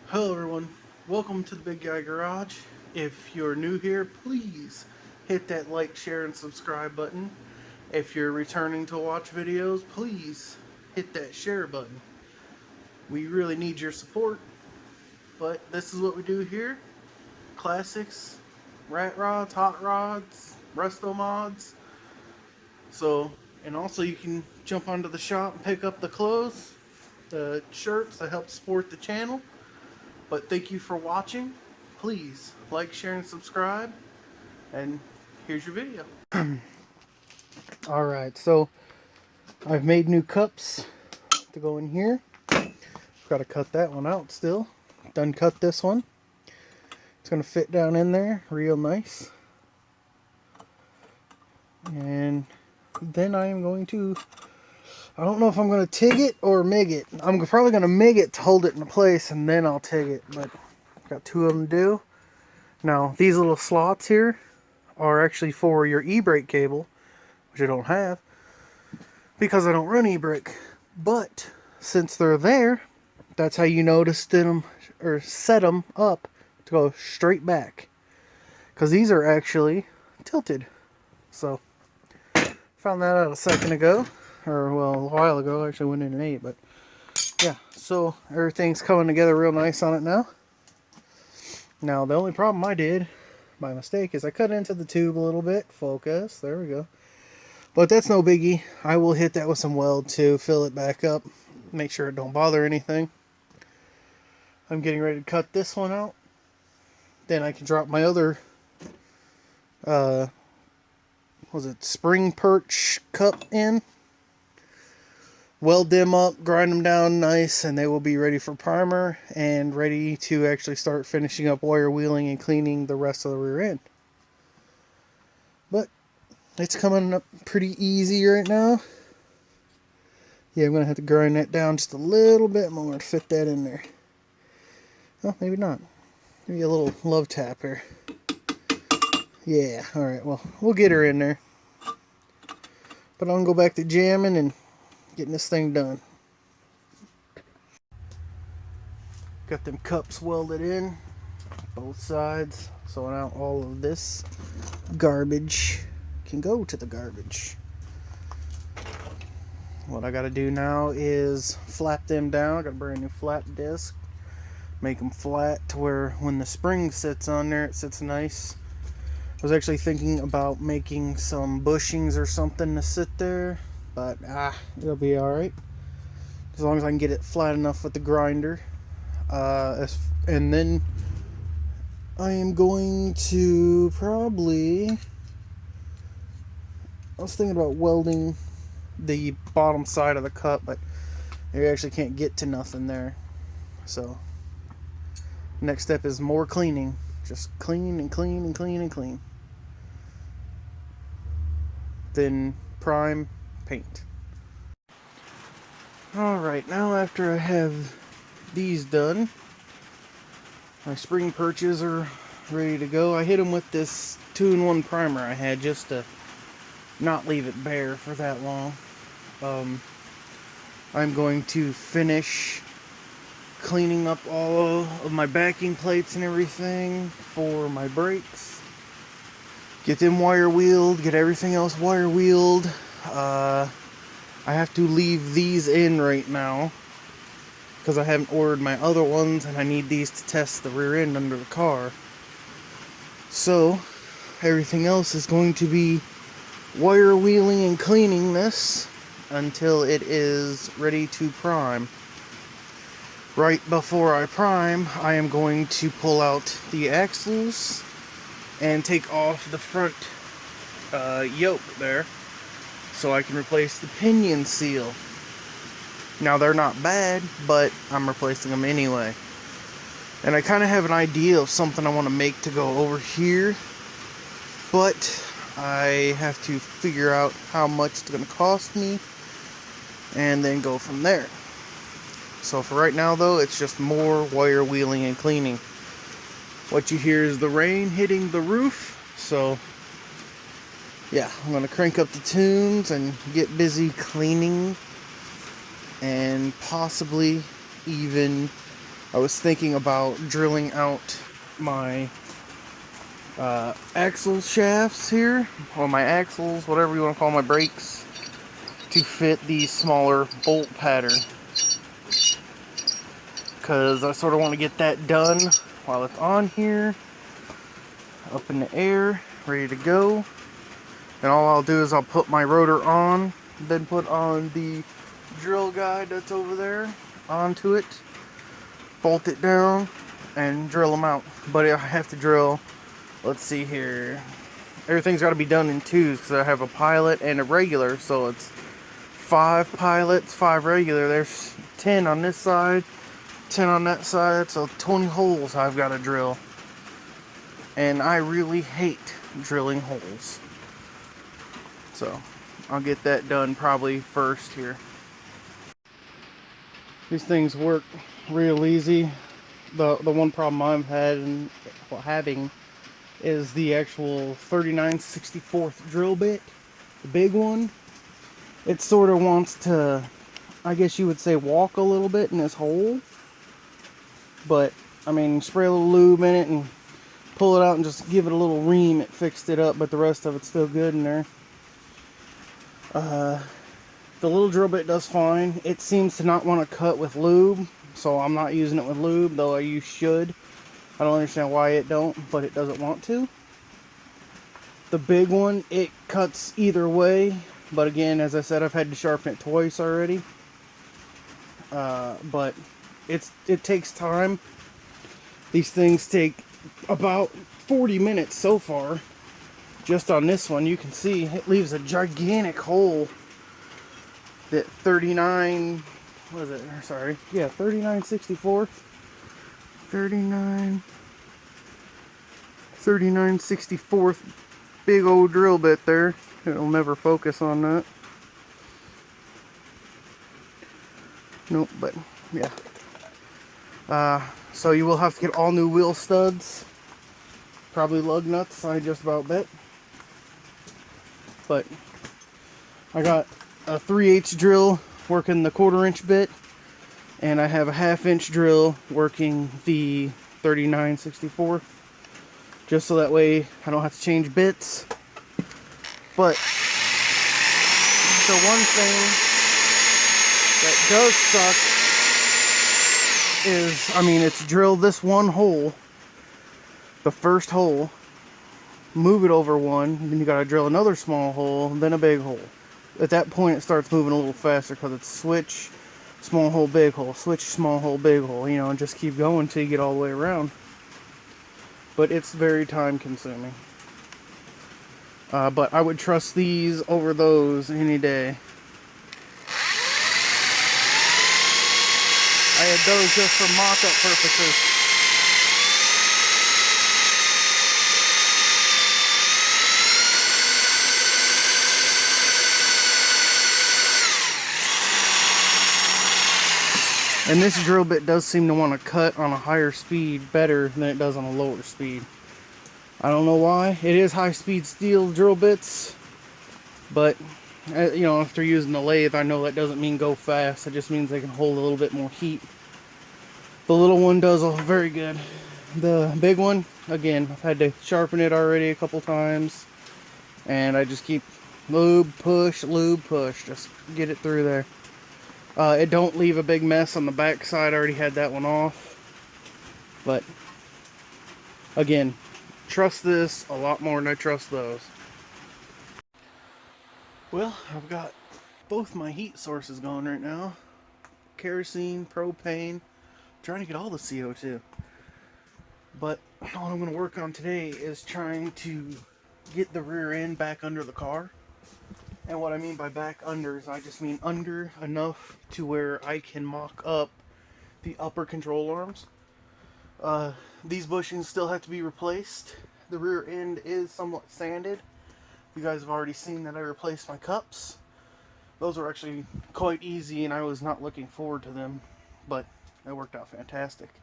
Hello everyone, welcome to the Big Guy Garage. If you're new here, please hit that like, share, and subscribe button. If you're returning to watch videos, please hit that share button. We really need your support, but this is what we do here. Classics, rat rods, hot rods, resto mods. So, and also you can jump onto the shop and pick up the clothes, the shirts that help support the channel. But thank you for watching. Please like, share, and subscribe. And here's your video. Alright, so I've made new cups to go in here. Got to cut that one out still. Done cut this one. It's going to fit down in there real nice. And then I am going to, I don't know if I'm going to TIG it or MIG it. I'm probably going to MIG it to hold it in place, and then I'll TIG it. But got two of them to do. Now, these little slots here are actually for your e-brake cable, which I don't have because I don't run e-brake. But since they're there, that's how you notice them or set them up to go straight back, because these are actually tilted. So found that out a second ago, or well, a while ago. I actually went in and ate, but yeah. So everything's coming together real nice on it now. Now the only problem I did by mistake is I cut into the tube a little bit. Focus, there we go. But that's no biggie. I will hit that with some weld to fill it back up, make sure it don't bother anything. I'm getting ready to cut this one out. Then I can drop my other spring perch cup in, weld them up, grind them down nice, and they will be ready for primer and ready to actually start finishing up wire wheeling and cleaning the rest of the rear end. But it's coming up pretty easy right now. Yeah, I'm going to have to grind that down just a little bit more to fit that in there. Well, maybe not. Maybe a little love tap here. Yeah, alright, well, we'll get her in there. But I'm going to go back to jamming and getting this thing done. Got them cups welded in, both sides, so now all of this garbage can go to the garbage. What I got to do now is flap them down. I got a brand new flap disc. Make them flat to where when the spring sits on there, it sits nice. I was actually thinking about making some bushings or something to sit there, but it'll be alright as long as I can get it flat enough with the grinder. And then I am going to probably, I was thinking about welding the bottom side of the cup, but you actually can't get to nothing there. So next step is more cleaning. Just clean and clean and clean and clean. Then prime, paint. Alright, now after I have these done, my spring perches are ready to go. I hit them with this 2-in-1 primer I had just to not leave it bare for that long. I'm going to finish cleaning up all of my backing plates and everything for my brakes. Get them wire wheeled, get everything else wire wheeled. I have to leave these in right now because I haven't ordered my other ones, and I need these to test the rear end under the car. So everything else is going to be wire wheeling and cleaning this until it is ready to prime. Right before I prime, I am going to pull out the axles and take off the front yoke there so I can replace the pinion seal. Now they're not bad, but I'm replacing them anyway. And I kind of have an idea of something I want to make to go over here, but I have to figure out how much it's going to cost me and then go from there. So for right now though, it's just more wire wheeling and cleaning. What you hear is the rain hitting the roof, so yeah, I'm going to crank up the tunes and get busy cleaning and possibly even I was thinking about drilling out my axle shafts here, or my axles, whatever you want to call my brakes, to fit the smaller bolt pattern. Because I sort of want to get that done while it's on here, up in the air, ready to go. And all I'll do is I'll put my rotor on, then put on the drill guide that's over there onto it, bolt it down, and drill them out. But I have to drill, let's see here, everything's got to be done in twos because I have a pilot and a regular, so it's 5 pilots, 5 regular. There's 10 on this side, 10 on that side, so 20 holes I've got to drill. And I really hate drilling holes. So I'll get that done probably first here. These things work real easy. The one problem I'm having is the actual 39/64 drill bit, the big one. It sort of wants to, I guess you would say, walk a little bit in this hole. But I mean, spray a little lube in it and pull it out and just give it a little ream. It fixed it up, but the rest of it's still good in there. The little drill bit does fine. It seems to not want to cut with lube, so I'm not using it with lube, though you should. I don't understand why it don't, but it doesn't want to. The big one, it cuts either way, but again, as I said, I've had to sharpen it twice already. But it takes time. These things take about 40 minutes so far. Just on this one, you can see it leaves a gigantic hole. That 39, what is it? Sorry, yeah, 39/64, 39/64 big old drill bit there. It'll never focus on that. Nope, but yeah. So you will have to get all new wheel studs, probably lug nuts. I just about bet. But I got a 3/8 drill working the 1/4" bit, and I have a 1/2" drill working the 39/64, just so that way I don't have to change bits. But the one thing that does suck is, I mean, it's drill this one hole, the first hole, move it over one, then you gotta drill another small hole, then a big hole. At that point, it starts moving a little faster because it's switch, small hole, big hole, switch, small hole, big hole, you know, and just keep going until you get all the way around. But it's very time consuming. But I would trust these over those any day. I had those just for mock-up purposes. And this drill bit does seem to want to cut on a higher speed better than it does on a lower speed. I don't know why. It is high-speed steel drill bits, but you know, if they're using the lathe, I know that doesn't mean go fast. It just means they can hold a little bit more heat. The little one does very good. The big one, again, I've had to sharpen it already a couple times, and I just keep lube, push, just get it through there. It don't leave a big mess on the back side. I already had that one off. But again, trust this a lot more than I trust those. Well, I've got both my heat sources going right now. Kerosene, propane, trying to get all the CO2. But all I'm going to work on today is trying to get the rear end back under the car. And what I mean by back under is I just mean under enough to where I can mock up the upper control arms. These bushings still have to be replaced. The rear end is somewhat sanded. You guys have already seen that I replaced my cups. Those were actually quite easy, and I was not looking forward to them, but they worked out fantastic.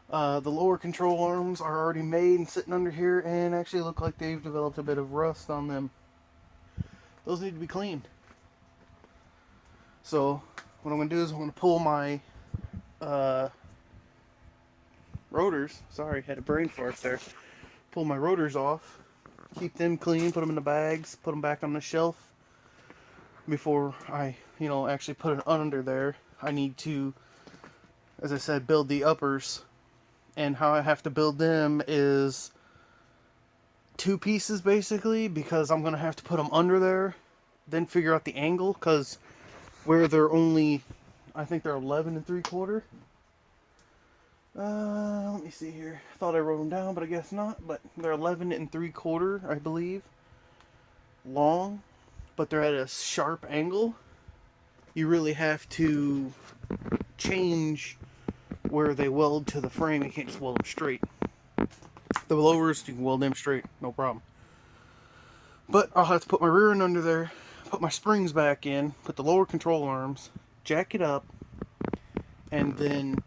The lower control arms are already made and sitting under here, and actually look like they've developed a bit of rust on them. Those need to be cleaned. So what I'm going to do is I'm going to pull my rotors. Sorry, had a brain fart there. Pull my rotors off, keep them clean, put them in the bags, put them back on the shelf. Before I, actually put it under there, I need to, as I said, build the uppers. And how I have to build them is two pieces basically, because I'm going to have to put them under there, then figure out the angle, because where they're only, I think they're 11 3/4. Let me see here. I thought I wrote them down, but I guess not. But they're 11 3/4, I believe, long, but they're at a sharp angle. You really have to change where they weld to the frame. You can't just weld them straight. The lowers, you can weld them straight, no problem. But I'll have to put my rear end under there, put my springs back in, put the lower control arms, jack it up, and then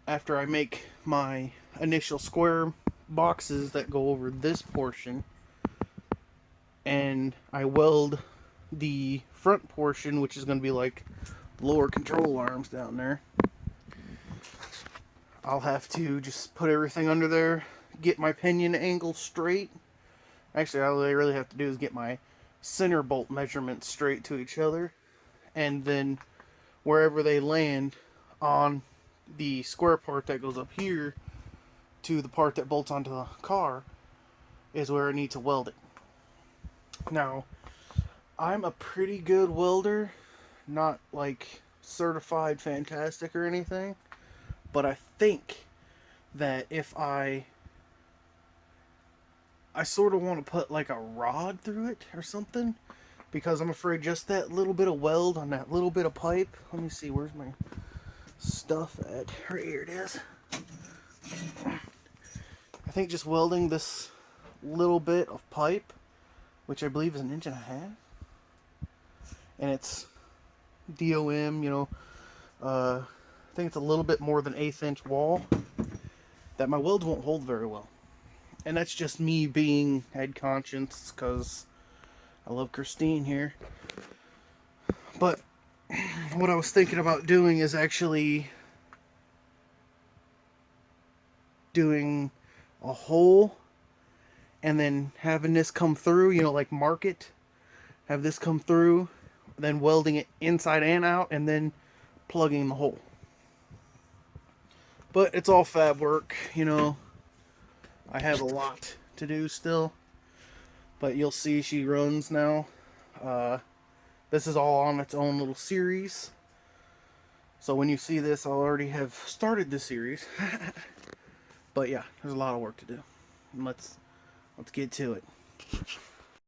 after I make my initial square boxes that go over this portion, and I weld the front portion, which is going to be like lower control arms down there, I'll have to just put everything under there, get my pinion angle straight. Actually, all I really have to do is get my center bolt measurements straight to each other, and then wherever they land on the square part that goes up here to the part that bolts onto the car is where I need to weld it. Now, I'm a pretty good welder, not like certified fantastic or anything, but I think that if I sort of want to put like a rod through it or something, because I'm afraid just that little bit of weld on that little bit of pipe. Let me see, where's my stuff at? Right here it is. I think just welding this little bit of pipe, which I believe is 1.5 inches, and it's DOM, I think it's a little bit more than 1/8 inch wall, that my welds won't hold very well. And that's just me being head conscious, because I love Christine here. But what I was thinking about doing is actually doing a hole and then having this come through, like mark it, have this come through, then welding it inside and out, and then plugging the hole. But it's all fab work, I have a lot to do still. But you'll see she runs now. This is all on its own little series. So when you see this, I'll already have started the series. But yeah, there's a lot of work to do. And let's get to it.